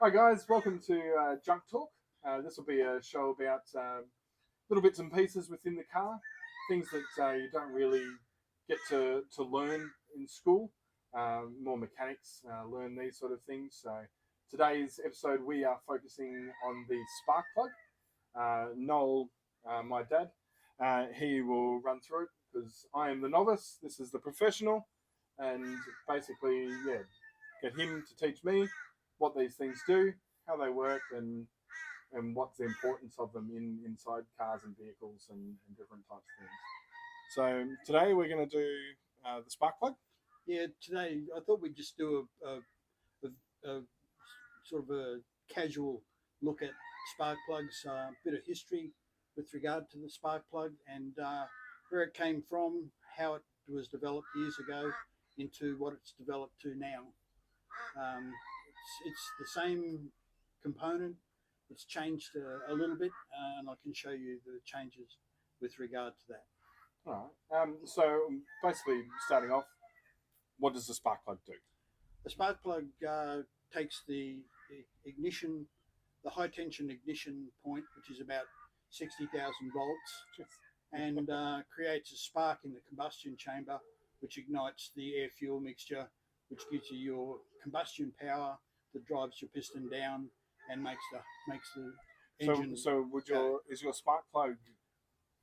Hi guys, welcome to Junk Talk. This will be a show about little bits and pieces within the car, things that you don't really get to learn in school. More mechanics learn these sort of things. So today's episode we are focusing on the spark plug. Noel, my dad, he will run through it because I am the novice. This is the professional, and basically, yeah, get him to teach me what these things do, how they work, and what's the importance of them inside cars and vehicles and different types of things. So today we're going to do the spark plug. Yeah, today I thought we'd just do a sort of a casual look at spark plugs, a bit of history with regard to the spark plug and where it came from, how it was developed years ago into what it's developed to now. It's the same component. It's changed a little bit, and I can show you the changes with regard to that. All right. So basically, starting off, what does the spark plug do? The spark plug takes the ignition, the high tension ignition point, which is about 60,000 volts, and creates a spark in the combustion chamber, which ignites the air fuel mixture, which gives you your combustion power that drives your piston down and makes the engine. So is your spark plug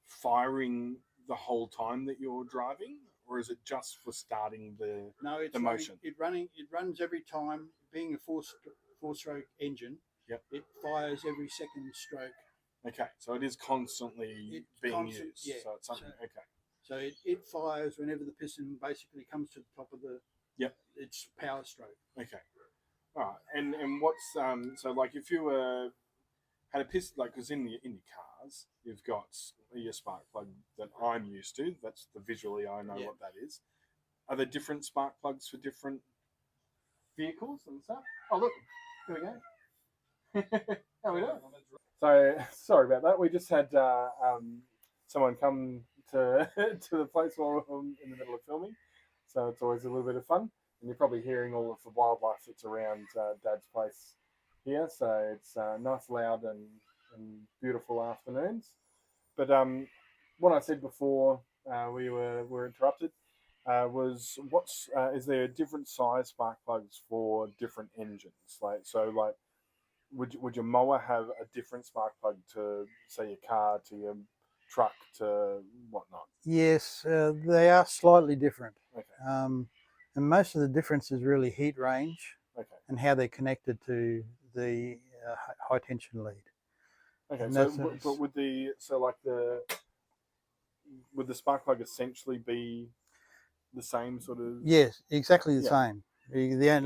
firing the whole time that you're driving, or is it just for starting the motion? It runs every time. Being a four-stroke engine, yep, it fires every second stroke. Okay, so it is constantly being used. Yeah. So it's something. Okay. So it fires whenever the piston basically comes to the top of the. Yep. Its power stroke. Okay. All right. And what's so like if you had a piston, like, because in your cars you've got your spark plug that I'm used to. That's the visually I know what that is. Are there different spark plugs for different vehicles and stuff? Oh look, here we go. How we doing? So sorry about that. We just had someone come to to the place while we're in the middle of filming, so it's always a little bit of fun. And you're probably hearing all of the wildlife that's around Dad's place here, so it's nice, loud, and beautiful afternoons. But what I said before we were interrupted was is there different size spark plugs for different engines? Like would your mower have a different spark plug to say your car, to your truck, to whatnot? Yes, they are slightly different. Okay. And most of the difference is really heat range. Okay. And how they're connected to the high tension lead. Okay, but would the spark plug essentially be the same sort of? Yes, exactly the same.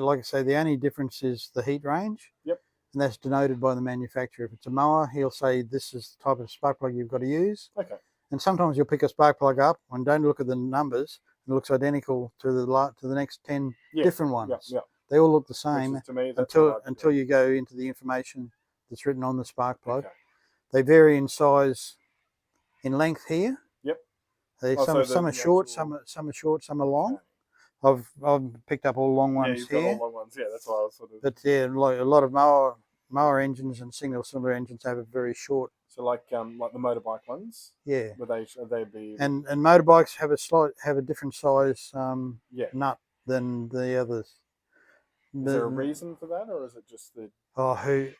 Like I say, the only difference is the heat range. Yep. And that's denoted by the manufacturer. If it's a mower, he'll say this is the type of spark plug you've got to use. Okay. And sometimes you'll pick a spark plug up and don't look at the numbers. It looks identical to the next 10 different ones. Yeah. They all look the same to me, until you go into the information that's written on the spark plug. Okay. They vary in size, in length here. Yep. Some are short, some are short, some are long. Okay. I've picked up all long ones here. Got all long ones. Yeah, that's why I was sort of. But yeah, like a lot of mower engines and single cylinder engines have a very short. So like the motorbike ones. Yeah. Would they be? And motorbikes have a different size nut than the others. Is there a reason for that, or is it just the? Oh, who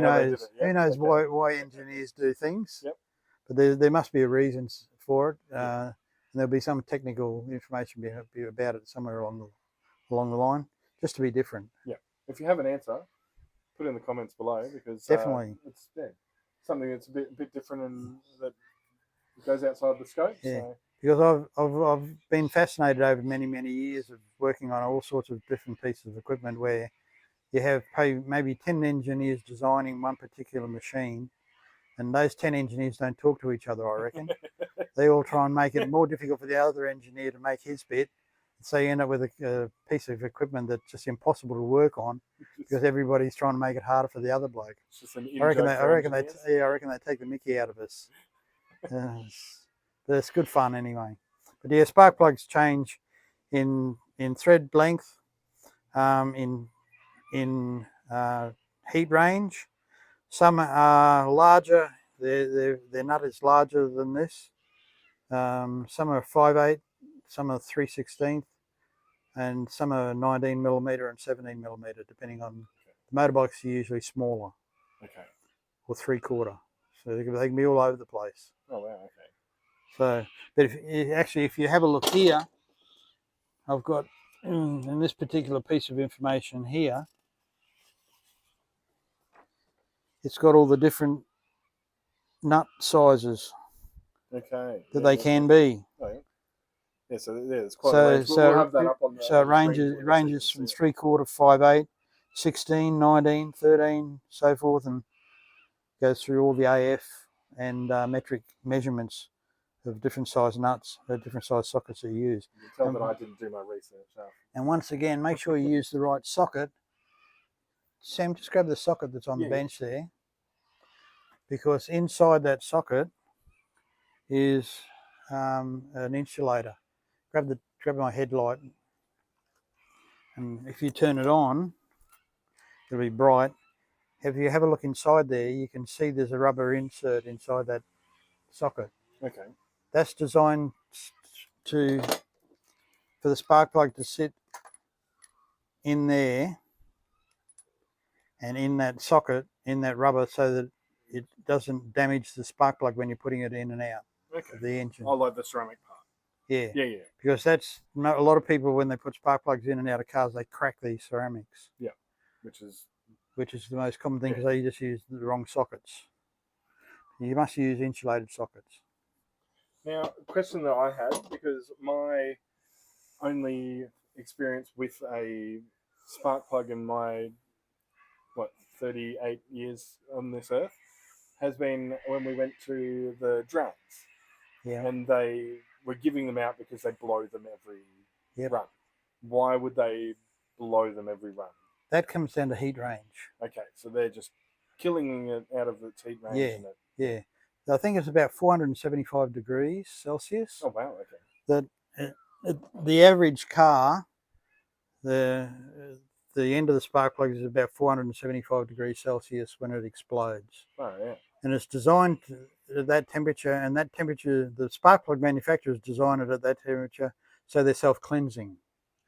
knows? Who knows why engineers do things? Yep. But there must be a reason for it, and there'll be some technical information about it somewhere along the line, just to be different. Yeah. If you have an answer, put it in the comments below, because definitely it's something that's a bit different and that goes outside the scope. Yeah. So. Because I've been fascinated over many years of working on all sorts of different pieces of equipment where you have maybe 10 engineers designing one particular machine, and those 10 engineers don't talk to each other, I reckon. They all try and make it more difficult for the other engineer to make his bit. So you end up with a piece of equipment that's just impossible to work on because everybody's trying to make it harder for the other bloke. It's just an I reckon they take the mickey out of us. But it's good fun anyway. But yeah, spark plugs change in thread length, in heat range. Some are larger. Their nut is larger than this. Some are 5/8, some are 3/16, and some are 19mm and 17mm, depending on the motorbikes are usually smaller. Okay. Or 3/4. So they can be all over the place. Oh wow. Okay. So, but if you have a look here, I've got in this particular piece of information here, it's got all the different nut sizes Okay. that they can be. Oh, yeah. Yeah, so there's quite a range. We'll have that up on the so it screen ranges from 3/4, 5/8, 16, 19, 13, so forth, and goes through all the AF and metric measurements of different size nuts, different size sockets are used. You can tell that I didn't do my research. And once again, make sure you use the right socket. Sam, just grab the socket that's on the bench there, because inside that socket is an insulator. Grab my headlight, and if you turn it on, it'll be bright. If you have a look inside there, you can see there's a rubber insert inside that socket. Okay. That's designed for the spark plug to sit in there and in that socket, in that rubber, so that it doesn't damage the spark plug when you're putting it in and out of the engine. I like the ceramic part. Yeah. Yeah, yeah. Because that's a lot of people, when they put spark plugs in and out of cars, they crack these ceramics. Yeah, which is the most common thing, because they just use the wrong sockets. You must use insulated sockets. Now, a question that I had, because my only experience with a spark plug in my 38 years on this earth has been when we went to the drags. Yeah. And they were giving them out because they blow them every run. Why would they blow them every run? That comes down to heat range. Okay, so they're just killing it out of its heat range. Yeah. I think it's about 475 degrees Celsius. Oh wow! Okay. The average car, the end of the spark plug is about 475 degrees Celsius when it explodes. Oh yeah. And it's designed at that temperature, and that temperature, the spark plug manufacturers design it at that temperature, so they're self-cleansing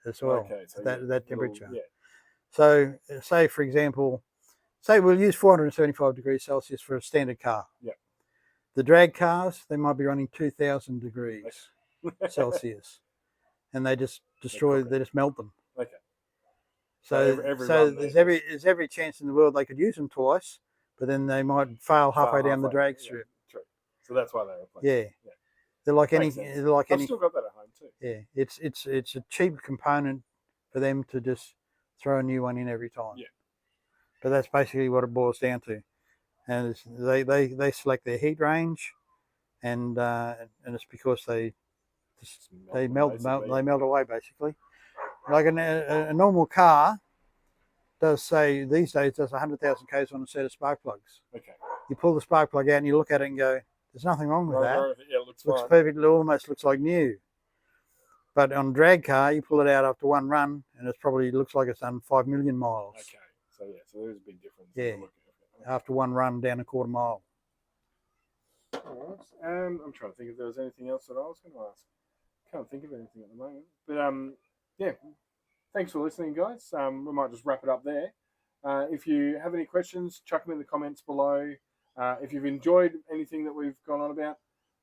as well. Okay, so that temperature. Yeah. So, say for example, we'll use 475 degrees Celsius for a standard car. Yeah. The drag cars, they might be running 2,000 degrees Celsius, and they just destroy. They just melt them. Okay. So there's every chance in the world they could use them twice, but then they might fail halfway down the drag strip. True. So that's why they replace. Yeah. They're like any. I've still got that at home too. Yeah. It's a cheap component for them to just throw a new one in every time. Yeah. But that's basically what it boils down to, and they select their heat range, and it's because they melt away basically. Like a normal car these days does 100,000 k's on a set of spark plugs. Okay. You pull the spark plug out and you look at it and go, "There's nothing wrong with that. Yeah, it looks perfect. It almost looks like new." But on a drag car, you pull it out after one run, and it probably looks like it's done 5 million miles. Okay. So there's a big difference. Yeah. After one run down a quarter mile. All right. I'm trying to think if there was anything else that I was going to ask. Can't think of anything at the moment. But yeah. Thanks for listening, guys. We might just wrap it up there. If you have any questions, chuck them in the comments below. If you've enjoyed anything that we've gone on about,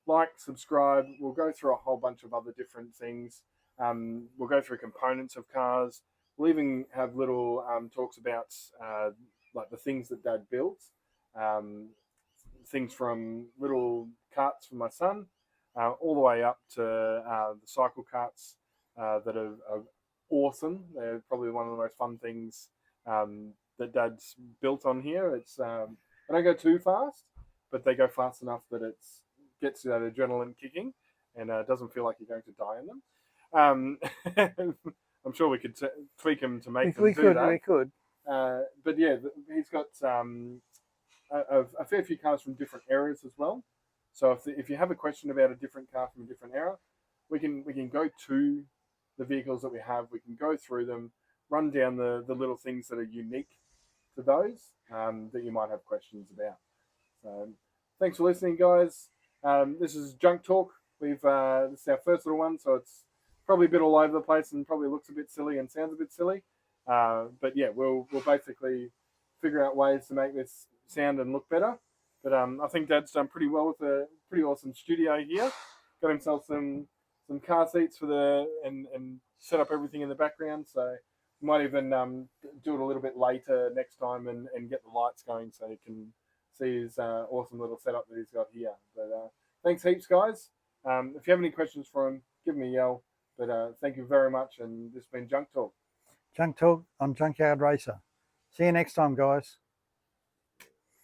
like, subscribe. We'll go through a whole bunch of other different things. We'll go through components of cars. We'll even have little talks about like the things that Dad built. Things from little carts for my son, all the way up to the cycle carts that are awesome. They're probably one of the most fun things that Dad's built on here. It's they don't go too fast, but they go fast enough that it gets that adrenaline kicking, and doesn't feel like you're going to die in them. I'm sure we could tweak them to make them do that. We could. But yeah, he's got a fair few cars from different eras as well. So if you have a question about a different car from a different era, we can go to the vehicles that we have. We can go through them, run down the little things that are unique to those that you might have questions about. So thanks for listening, guys. This is Junk Talk. This is our first little one, so it's probably a bit all over the place and probably looks a bit silly and sounds a bit silly. But yeah, we'll basically figure out ways to make this sound and look better. But I think Dad's done pretty well with a pretty awesome studio here. Got himself some car seats for and set up everything in the background. So we might even do it a little bit later next time and get the lights going so you can see his awesome little setup that he's got here. But thanks heaps, guys. If you have any questions for him, give me a yell. But thank you very much, and this has been Junk Talk. Junk Talk on Junkyard Racer. See you next time, guys.